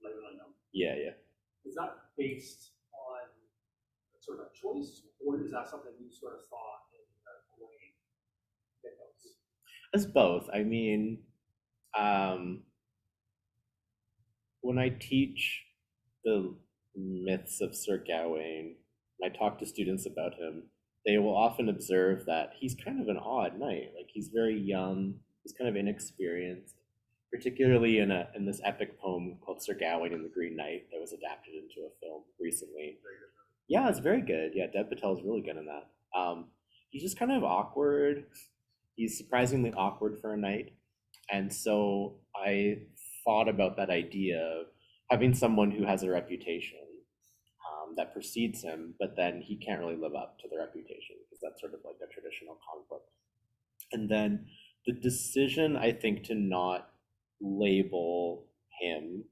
label them.
Yeah, yeah.
Is that based on sort of a choice, or is that something you sort of thought in a way that goes?
As both. I mean, when I teach the myths of Sir Gawain, and I talk to students about him, they will often observe that he's kind of an odd knight. Like, he's very young, he's kind of inexperienced, particularly in this epic poem called Sir Gawain and the Green Knight that was adapted into a film recently. Yeah, it's very good. Yeah, Dev Patel is really good in that. He's just kind of awkward. He's surprisingly awkward for a knight. And so I thought about that idea of having someone who has a reputation that precedes him, but then he can't really live up to the reputation, because that's sort of like a traditional conflict. And then the decision, I think, to not label him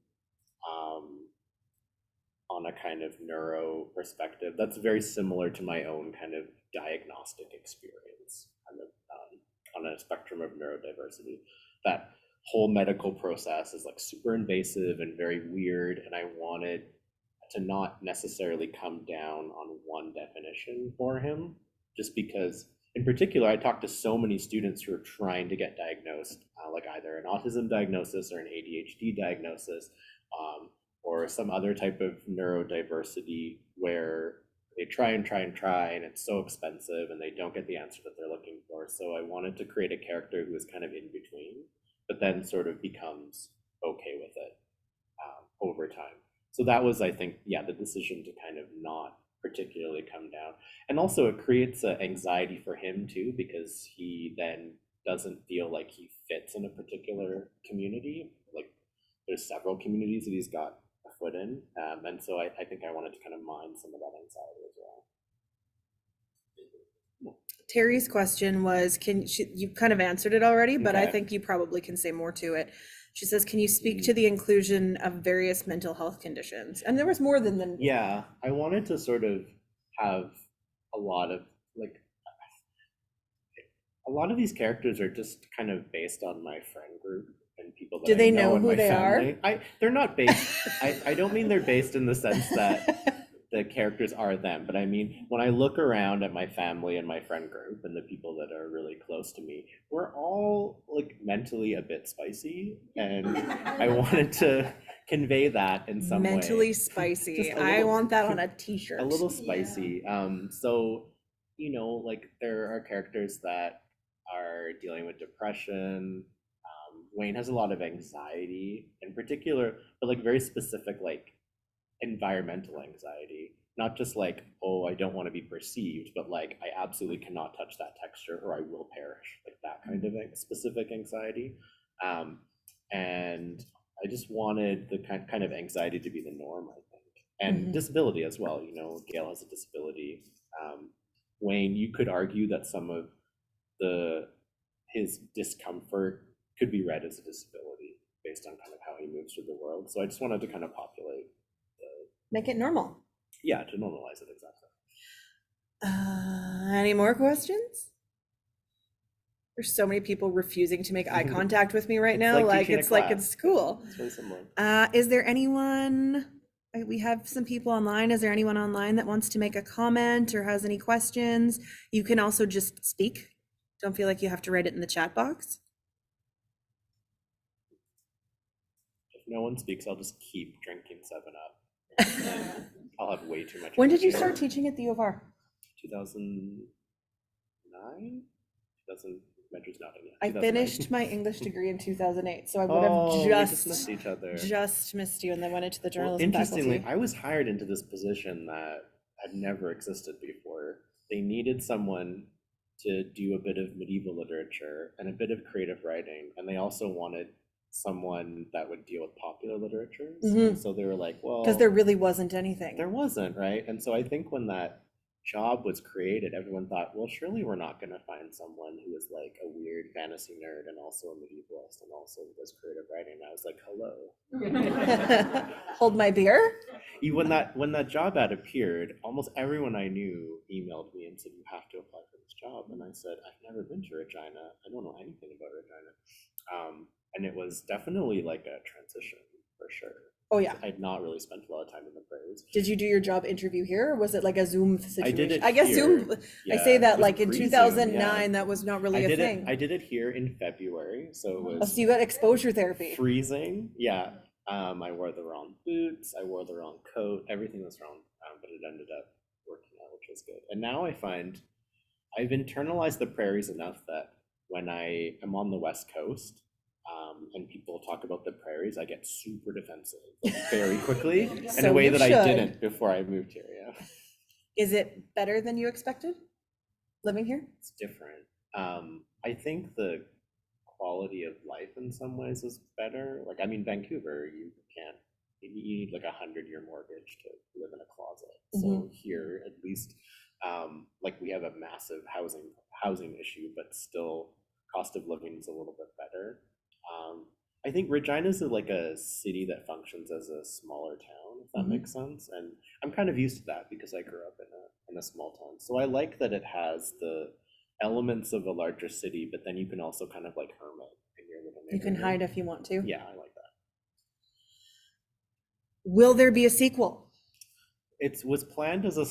on a kind of neuro perspective, that's very similar to my own kind of diagnostic experience, kind of on a spectrum of neurodiversity. That whole medical process is like super invasive and very weird, and I wanted to not necessarily come down on one definition for him, just because in particular I talked to so many students who are trying to get diagnosed, like either an autism diagnosis or an ADHD diagnosis, or some other type of neurodiversity, where they try and it's so expensive and they don't get the answer that they're looking for. So I wanted to create a character who is kind of in between, but then sort of becomes okay with it over time. So that was, I think, yeah, the decision to kind of not particularly come down. And also it creates anxiety for him too, because he then doesn't feel like he fits in a particular community. Like, there's several communities that he's got a foot in. And so I think I wanted to kind of mine some of that anxiety as well.
Terry's question was, you kind of answered it already, but I
Okay.
think you probably can say more to it. She says, can you speak to the inclusion of various mental health conditions? And there was more than
Yeah, I wanted to sort of have a lot of these characters are just kind of based on my friend group and people that
Do they
I know
know
in
who
my
they are?
family. They're not based. I don't mean they're based in the sense that the characters are them, but I mean, when I look around at my family and my friend group and the people that are really close to me, we're all like mentally a bit spicy, and I wanted to convey that in some
mentally
way.
spicy.
Just a
I
little-
want that on a t-shirt.
A little spicy. So, you know, like, there are characters that are dealing with depression. Wayne has a lot of anxiety in particular, but like very specific, like environmental anxiety, not just like, oh, I don't want to be perceived, but like, I absolutely cannot touch that texture or I will perish, like that kind of specific anxiety. And I just wanted the kind of anxiety to be the norm, I think, and disability as well. You know, Gail has a disability. Wayne, you could argue that some of his discomfort could be read as a disability based on kind of how he moves through the world. So I just wanted to kind of populate
Make it normal.
to normalize it, exactly.
Any more questions? There's so many people refusing to make eye contact with me right
It's
now.
like
Like
teaching a
it's like
class.
in school.
It's really similar.
Is there anyone, we have some people online. Is there anyone online that wants to make a comment or has any questions? You can also just speak. Don't feel like you have to write it in the chat box.
If no one speaks, I'll just keep drinking 7-Up. I'll have way too much.
When did you
energy.
start teaching at the U of R?
2009? 2000, Metro's not in it.
I
2009.
finished my English degree in 2008, so I would
Oh,
have
we
just
missed each other.
missed you and then went into the
Well,
journalism
interestingly,
faculty.
I was hired into this position that had never existed before. They needed someone to do a bit of medieval literature and a bit of creative writing, and they also wanted someone that would deal with popular literatures. And so they were like, well,
Because there really wasn't anything.
there wasn't, right? And so I think when that job was created, everyone thought, well, surely we're not going to find someone who is like a weird fantasy nerd and also a medievalist and also does creative writing. And I was like, hello.
Hold my beer.
When that job ad appeared, almost everyone I knew emailed me and said, you have to apply for this job. And I said, I've never been to Regina. I don't know anything about Regina. And it was definitely like a transition for sure.
Oh yeah.
I'd not really spent a lot of time in the prairies.
Did you do your job interview here, or was it like a Zoom situation?
I did it
I guess
here.
Zoom.
Yeah,
I say
it
that
was
like in
pre-Zoom,
2009,
yeah.
that was not really a thing.
I did it here in February, so it
Oh,
was
so you got exposure therapy.
freezing. Yeah, I wore the wrong boots. I wore the wrong coat. Everything was wrong, but it ended up working out, which was good. And now I find I've internalized the prairies enough that when I am on the West Coast, and people talk about the prairies, I get super defensive very quickly in
So
a way
you
that I
should.
didn't before I moved here. Yeah,
Is it better than you expected living here?
it's different. I think the quality of life in some ways is better. Like, I mean, Vancouver, you need like 100-year mortgage to live in a closet. So here, at least, like we have a massive housing issue, but still cost of living is a little bit better. I think Regina's like a city that functions as a smaller town, if that makes sense. And I'm kind of used to that because I grew up in a small town. So I like that it has the elements of a larger city, but then you can also kind of like hermit in your little
You can
neighborhood.
hide if you want to.
Yeah, I like that.
Will there be a sequel?
It was planned as a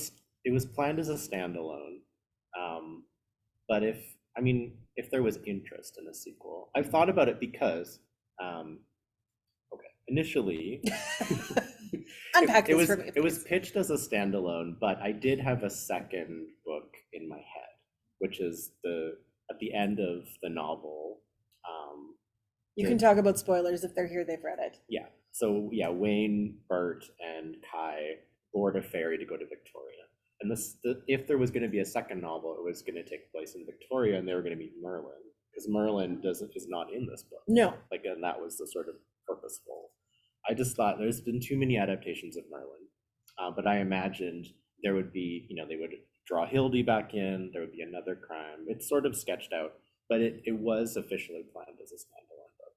standalone. But if there was interest in a sequel, I've thought about it because, initially,
Unpack
it
this
was
for me.
it was
please.
pitched as a standalone, but I did have a second book in my head, which is at the end of the novel.
You can talk about spoilers if they're here, they've read it.
Yeah. So yeah, Wayne, Bert, and Kai board a ferry to go to Victoria. And if there was going to be a second novel, it was going to take place in Victoria, and they were going to meet Merlin, because Merlin is not in this book.
No.
Like, and that was the sort of purposeful. I just thought there's been too many adaptations of Merlin, but I imagined there would be, they would draw Hildy back in, there would be another crime. It's sort of sketched out, but it was officially planned as a standalone book.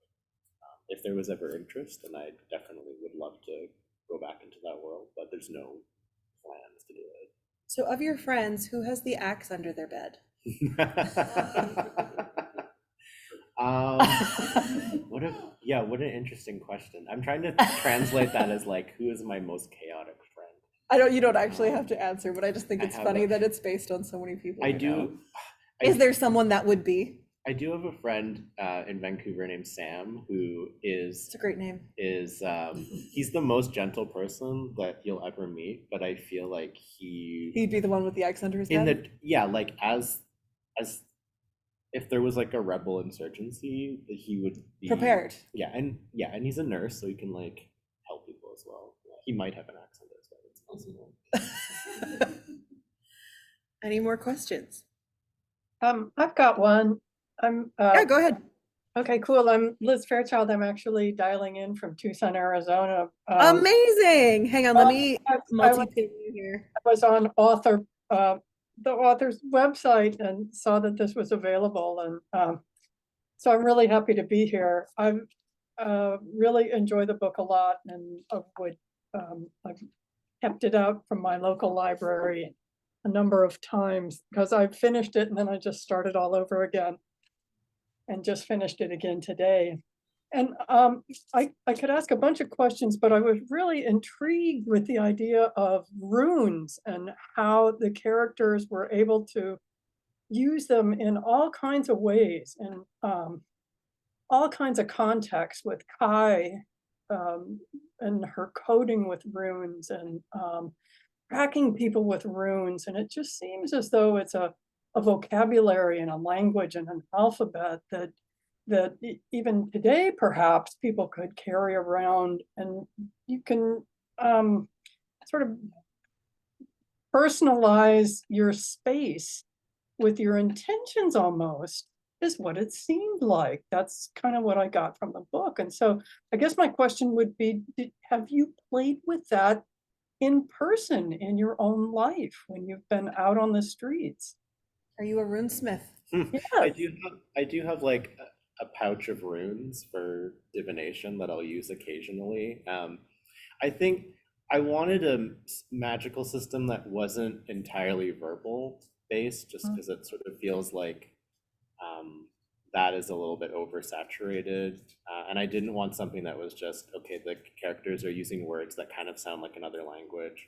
If there was ever interest, then I definitely would love to go back into that world, but there's no plans to do it.
So of your friends, who has the axe under their bed?
What an interesting question. I'm trying to translate that as like, who is my most chaotic friend?
You don't actually have to answer, but I just think
I
it's
have
funny
a-
that it's based on so many people.
I
you know.
do.
Is there someone that would be?
I do have a friend in Vancouver named Sam who
It's a great name.
he's the most gentle person that you'll ever meet, but I feel like
He'd be the one with the axe under his bed.
like as if there was like a rebel insurgency, he would be
Prepared.
Yeah, and he's a nurse, so he can like help people as well. Yeah, he might have an accent as well. It's possible.
Any more questions?
I've got one.
Yeah, go ahead.
Okay, cool. I'm Liz Fairchild. I'm actually dialing in from Tucson, Arizona.
Amazing. Hang on, let me
I
multi-pin you here.
was on the author's website and saw that this was available, and so I'm really happy to be here. I've really enjoyed the book a lot, and I've kept it out from my local library a number of times because I've finished it and then I just started all over again. and just finished it again today. And I could ask a bunch of questions, but I was really intrigued with the idea of runes and how the characters were able to use them in all kinds of ways and all kinds of contexts with Kai and her coding with runes and tracking people with runes. And it just seems as though it's a vocabulary and a language and an alphabet that even today, perhaps people could carry around, and you can sort of personalize your space with your intentions almost, is what it seemed like. That's kind of what I got from the book. And so I guess my question would be, have you played with that in person in your own life when you've been out on the streets?
Are you a runesmith?
I do have like a pouch of runes for divination that I'll use occasionally. I think I wanted a magical system that wasn't entirely verbal based, just because it sort of feels like that is a little bit oversaturated. And I didn't want something that was just, okay, the characters are using words that kind of sound like another language.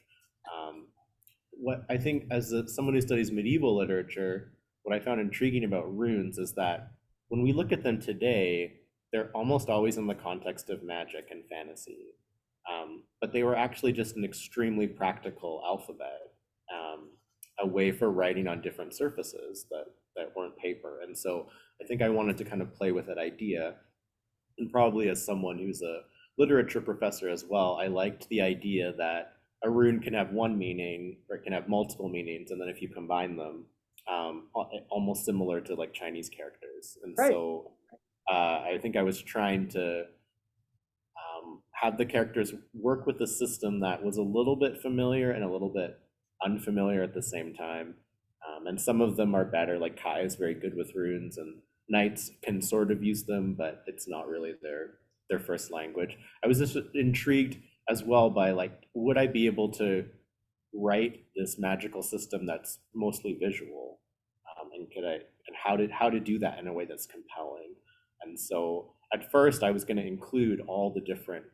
What I think, as someone who studies medieval literature, what I found intriguing about runes is that when we look at them today, they're almost always in the context of magic and fantasy. But they were actually just an extremely practical alphabet, a way for writing on different surfaces that weren't paper. And so I think I wanted to kind of play with that idea. And probably as someone who's a literature professor as well, I liked the idea that a rune can have one meaning or it can have multiple meanings. And then if you combine them, almost similar to like Chinese characters. And
Right.
so I think I was trying to have the characters work with a system that was a little bit familiar and a little bit unfamiliar at the same time. And some of them are better, like Kai is very good with runes, and knights can sort of use them, but it's not really their first language. I was just intrigued as well by like, would I be able to write this magical system that's mostly visual, and how to do that in a way that's compelling. And so at first I was going to include all the different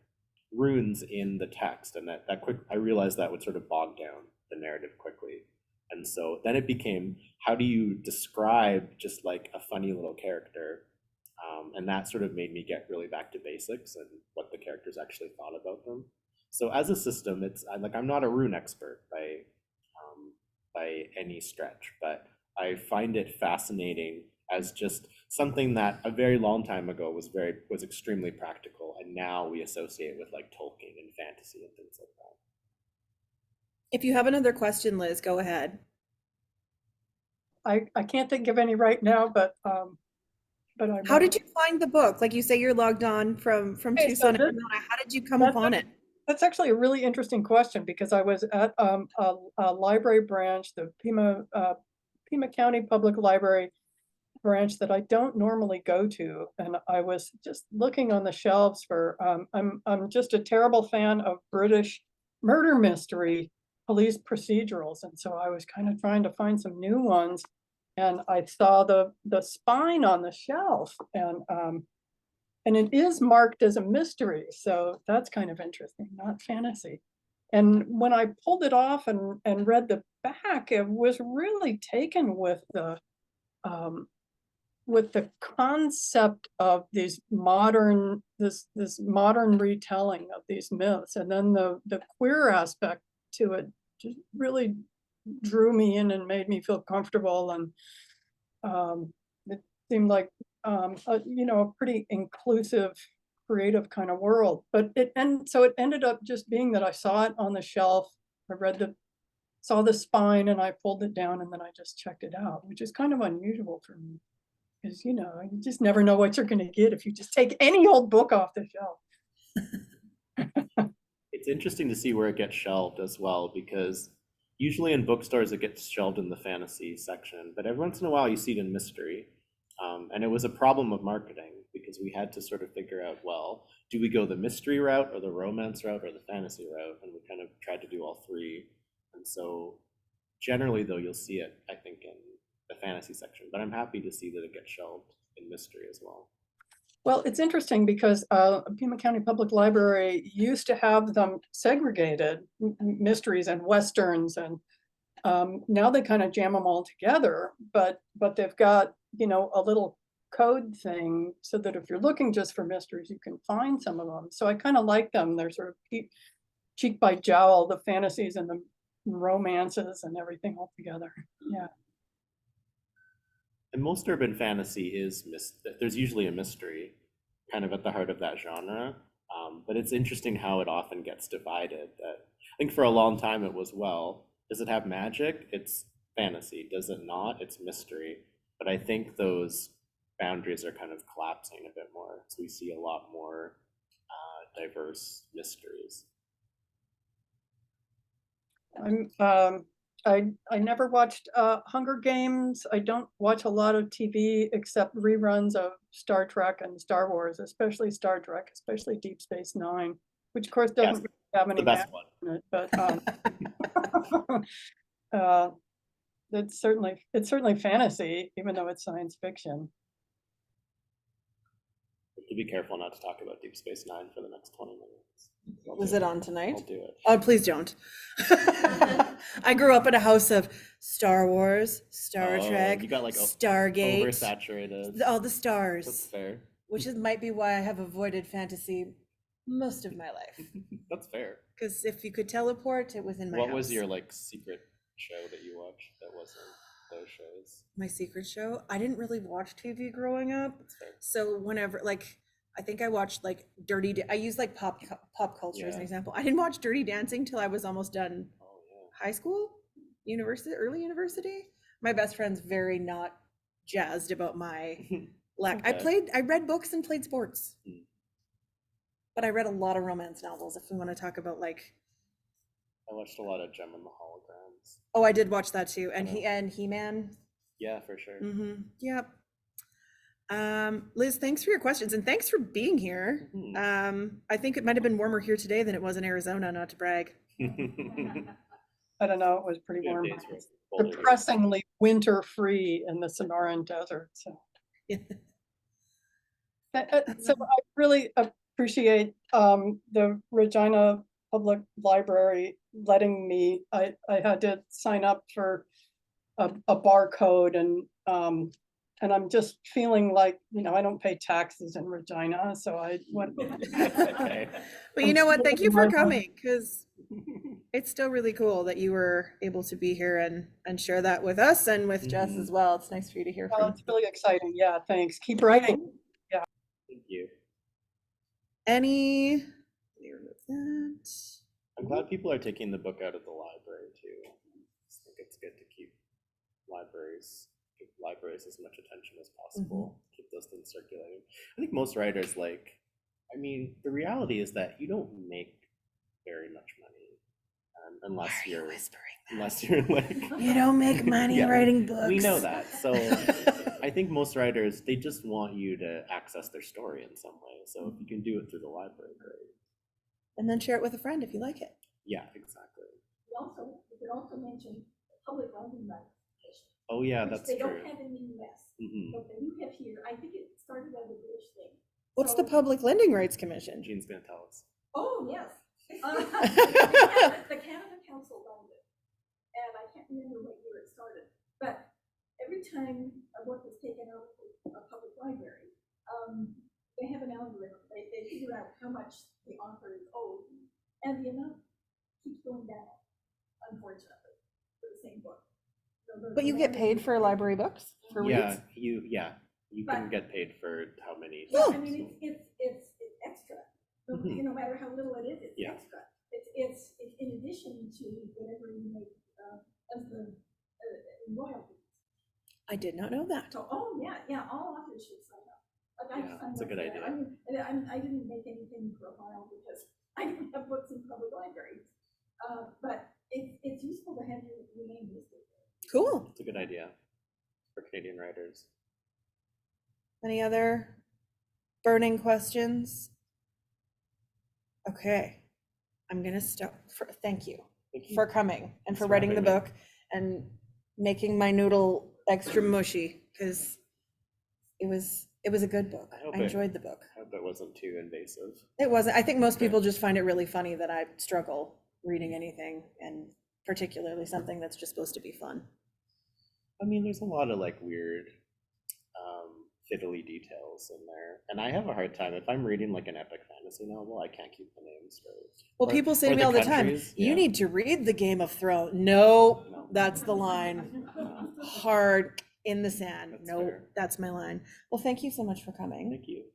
runes in the text, and that I realized that would sort of bog down the narrative quickly. And so then it became, how do you describe just like a funny little character? And that sort of made me get really back to basics and what the characters actually thought about them. So as a system, I'm not a rune expert by any stretch, but I find it fascinating as just something that a very long time ago was extremely practical, and now we associate with like Tolkien and fantasy and things like that.
If you have another question, Liz, go ahead.
I can't think of any right now, but I
How did you find the book? Like you say, you're logged on from
Okay,
Tucson,
so
Arizona. How did you come
that's
upon it?
That's actually a really interesting question, because I was at a library branch, the Pima County Public Library branch that I don't normally go to, and I was just looking on the shelves for I'm just a terrible fan of British murder mystery police procedurals, and so I was kind of trying to find some new ones, and I saw the spine on the shelf, and it is marked as a mystery, so that's kind of interesting, not fantasy. And when I pulled it off and read the back, it was really taken with the concept of these modern this modern retelling of these myths, and then the queer aspect to it just really drew me in and made me feel comfortable, and it seemed like a pretty inclusive, creative kind of world. But so it ended up just being that I saw it on the shelf, I saw the spine, and I pulled it down, and then I just checked it out, which is kind of unusual for me, because you just never know what you're going to get if you just take any old book off the shelf.
It's interesting to see where it gets shelved as well, because usually in bookstores it gets shelved in the fantasy section, but every once in a while you see it in mystery. And it was a problem of marketing, because we had to sort of figure out, well, do we go the mystery route or the romance route or the fantasy route? And we kind of tried to do all three. And so generally though, you'll see it, I think, in the fantasy section, but I'm happy to see that it gets shelved in mystery as well.
Well, it's interesting because Pima County Public Library used to have them segregated, mysteries and westerns, and now they kind of jam them all together. But they've got, you know, a little code thing so that if you're looking just for mysteries, you can find some of them. So I kind of like them. They're sort of cheek by jowl, the fantasies and the romances and everything all together. Yeah.
And most urban fantasy is there's usually a mystery kind of at the heart of that genre. But it's interesting how it often gets divided. That I think for a long time it was, well, does it have magic? It's fantasy. Does it not? It's mystery. But I think those boundaries are kind of collapsing a bit more. So we see a lot more diverse mysteries.
I never watched Hunger Games. I don't watch a lot of TV except reruns of Star Trek and Star Wars, especially Star Trek, especially Deep Space Nine, which of course doesn't really have any
The best
magic
one.
in it, but it's certainly fantasy, even though it's science fiction.
To be careful not to talk about Deep Space Nine for the next 20 minutes.
Was it on tonight?
I'll do it.
Oh, please don't. I grew up in a house of Star Wars, Star
Oh,
Trek,
you got, like,
Stargate,
Oversaturated.
all the
That's
stars,
fair.
which might be why I have avoided fantasy most of my life.
That's fair.
Because if you could teleport, it was in my
What
house.
was your like secret show that you watched that wasn't those shows?
My secret show? I didn't really watch TV growing up.
That's fair.
So whenever, like, I think I watched like I use like pop culture as an
Yeah.
example. I didn't watch Dirty Dancing till I was almost done
Oh
high school, university, early university. My best friend's very not jazzed about my
yeah.
lack.
Okay.
I read books and played sports.
Hmm.
But I read a lot of romance novels, if we want to talk about like,
I watched a lot of Gem and the Holograms.
oh, I did watch that too. And
Yeah.
He-Man.
Yeah, for sure.
Mm-hmm. Yep. Liz, thanks for your questions and thanks for being here.
Mhm.
I think it might have been warmer here today than it was in Arizona, not to brag.
I don't know, it was pretty
Yeah,
warm.
days
but
were
it's
colder than-
depressingly winter-free in the Sonoran Desert. So so I really appreciate the Regina Public Library letting me, I had to sign up for a barcode and I'm just feeling like, you know, I don't pay taxes in Regina, so I went.
Okay.
But you know what? Thank you for
My home.
coming, because it's still really cool that you were able to be here and share that with us and with Jess
Mhm.
as well. It's nice for you to hear
Well,
from.
it's really exciting. Yeah, thanks. Keep writing.
Thank you.
Any? Let me remove that.
I'm glad people are taking the book out of the library too. I just think it's good to give libraries as much attention as possible. Keep those things circulating. I think most writers I mean, the reality is that you don't make very much money unless
Why are you
you're
whispering that?
unless you're like
You don't make money
Yeah,
writing books.
we know that. So I think most writers, they just want you to access their story in some way. So if you can do it through the library, great.
And then share it with a friend if you like it.
Yeah, exactly.
You could also mention the public lending rights.
Oh yeah,
Which
that's
they
true.
don't have in the US,
Mhm.
but they do have here. I think it started as a British thing.
What's the
So-
Public Lending Rights Commission?
Jean's gonna tell us.
Oh, yes. The Canada Council owned it, and I can't remember what year it started, but every time a book was taken out of a public library, they have an algorithm. They figure out how much the author is owed, and the amount keeps going down, unfortunately, for the same book. So
But you get paid for library books for reads?
You can
But-
get paid for how many.
Yeah,
Oh.
I mean, it's extra. So,
Mhm.
no matter how little it is, it's
Yeah.
extra. It's in addition to whatever you make as the royalties.
I did not know that.
So, yeah, all authors should sign up. Like, I
Yeah,
signed
it's a
up
good
for that.
idea.
I mean, I didn't make anything for a while because I didn't have books in public libraries. But it's useful to have your name listed there.
Cool.
It's a good idea for Canadian writers.
Any other burning questions? Okay. I'm going to stop. Thank you
Thank you.
for coming and
Thanks
for
for
writing the
having me.
book and making my noodle extra mushy, because it was It was a good book.
I hope
I
it-
enjoyed the book.
I hope it wasn't too invasive.
It wasn't. I think most
Okay.
people just find it really funny that I struggle reading anything, and particularly something that's just supposed to be fun.
I mean, there's a lot of like weird, fiddly details in there, and I have a hard time if I'm reading like an epic fantasy novel. I can't keep the names straight.
Well,
Or-
people say
or
to me all the time,
countries,
you
yeah.
need to read the Game of Thrones. No,
No.
that's the line. Hard in the sand.
That's
No,
fair.
that's my line. Well, thank you so much for coming.
Thank you.